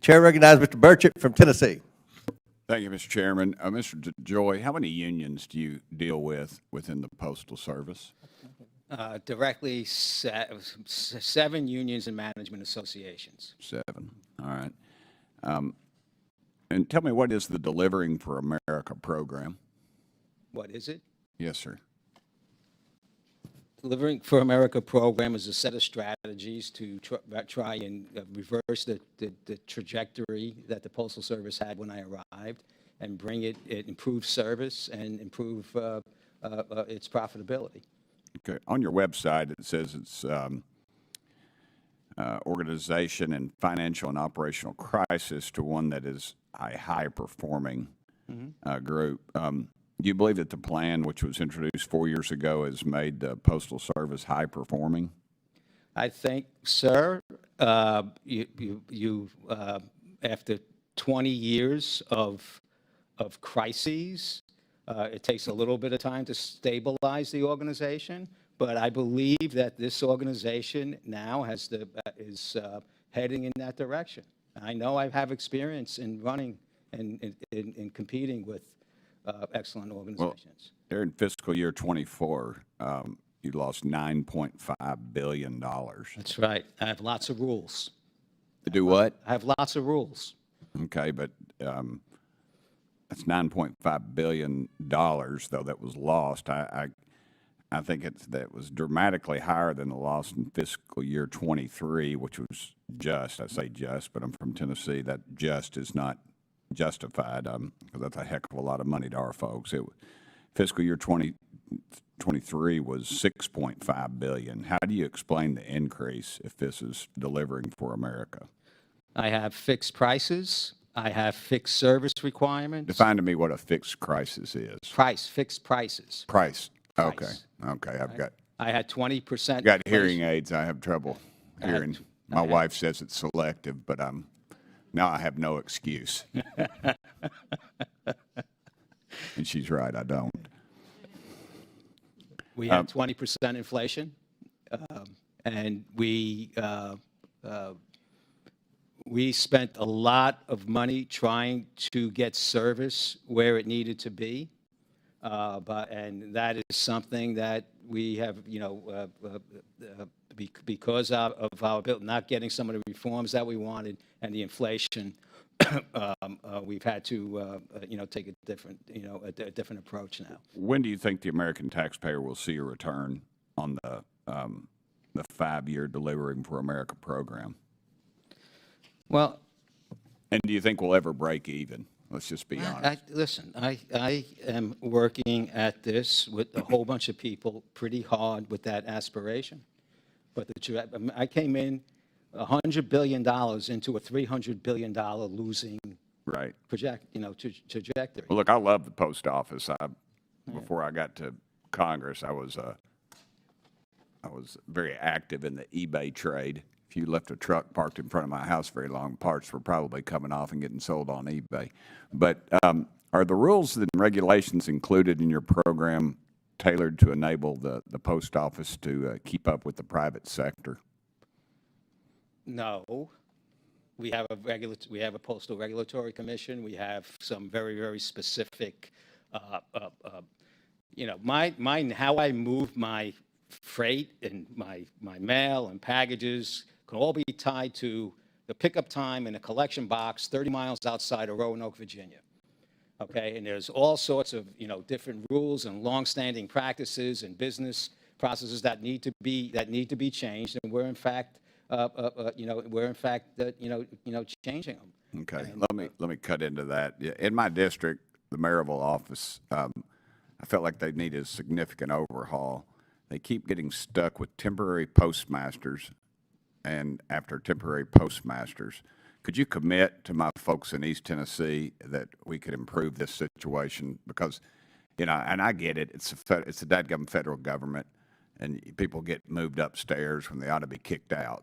Chair recognizes Mr. Burchett from Tennessee. Thank you, Mr. Chairman. Mr. DeJoy, how many unions do you deal with within the Postal Service? Directly, 7 unions and management associations. 7. All right. And tell me, what is the Delivering for America program? What is it? Yes, sir. Delivering for America program is a set of strategies to try and reverse the trajectory that the Postal Service had when I arrived and bring it improve service and improve its profitability. Okay. On your website, it says it's organization and financial and operational crisis to one that is a high-performing group. Do you believe that the plan, which was introduced 4 years ago, has made the Postal Service high-performing? I think, sir, you after 20 years of crises, it takes a little bit of time to stabilize the organization, but I believe that this organization now is heading in that direction. I know I have experience in running and in competing with excellent organizations. Well, during fiscal year 24, you lost $9.5 billion. That's right. I have lots of rules. To do what? I have lots of rules. Okay, but that's $9.5 billion, though, that was lost. I think that was dramatically higher than the loss in fiscal year 23, which was just. I say just, but I'm from Tennessee. That just is not justified, because that's a heck of a lot of money to our folks. Fiscal year 2023 was $6.5 billion. How do you explain the increase if this is Delivering for America? I have fixed prices. I have fixed service requirements. Define to me what a fixed crisis is. Fixed prices. Price. Okay. Price. Okay. I had 20%. Got hearing aids. I have trouble hearing. My wife says it's selective, but now I have no excuse. And she's right, I don't. We had 20% inflation, and we spent a lot of money trying to get service where it needed to be, and that is something that we have, because of our bill not getting some of the reforms that we wanted and the inflation, we've had to, take a different, a different approach now. When do you think the American taxpayer will see a return on the 5-year Delivering for America program? Well, and do you think we'll ever break even? Let's just be honest. Listen, I am working at this with a whole bunch of people pretty hard with that aspiration. But I came in $100 billion into a $300 billion losing trajectory. Well, look, I love the post office. Before I got to Congress, I was very active in the eBay trade. If you left a truck parked in front of my house very long, parts were probably coming off and getting sold on eBay. But are the rules and regulations included in your program tailored to enable the post office to keep up with the private sector? No. We have a postal regulatory commission. We have some very, very specific, how I move my freight and my mail and packages can all be tied to the pickup time in a collection box 30 miles outside of Roanoke, Virginia. Okay, and there's all sorts of different rules and longstanding practices and business processes that need to be changed, and we're in fact changing them. Okay, let me cut into that. In my district, the Maryville office, I felt like they needed a significant overhaul. They keep getting stuck with temporary postmasters, and after temporary postmasters, could you commit to my folks in East Tennessee that we could improve this situation? Because, and I get it, it's a dadgum federal government, and people get moved upstairs when they ought to be kicked out.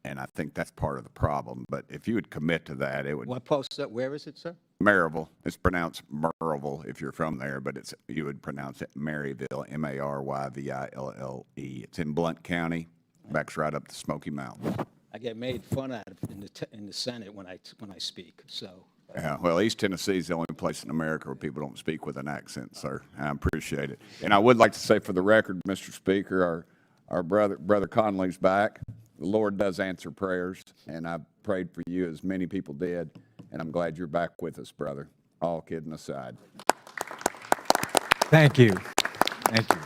And I think that's part of the problem. But if you would commit to that, it would. What post? Where is it, sir? Maryville. It's pronounced Maryville if you're from there, but you would pronounce it Maryville, Maryville. It's in Blount County, backs right up the Smoky Mountains. I get made fun of in the Senate when I speak, so. Yeah, well, East Tennessee is the only place in America where people don't speak with an accent, sir. I appreciate it. And I would like to say for the record, Mr. Speaker, our brother Conley's back. The Lord does answer prayers, and I prayed for you as many people did, and I'm glad you're back with us, brother. All kidding aside. Thank you. Thank you.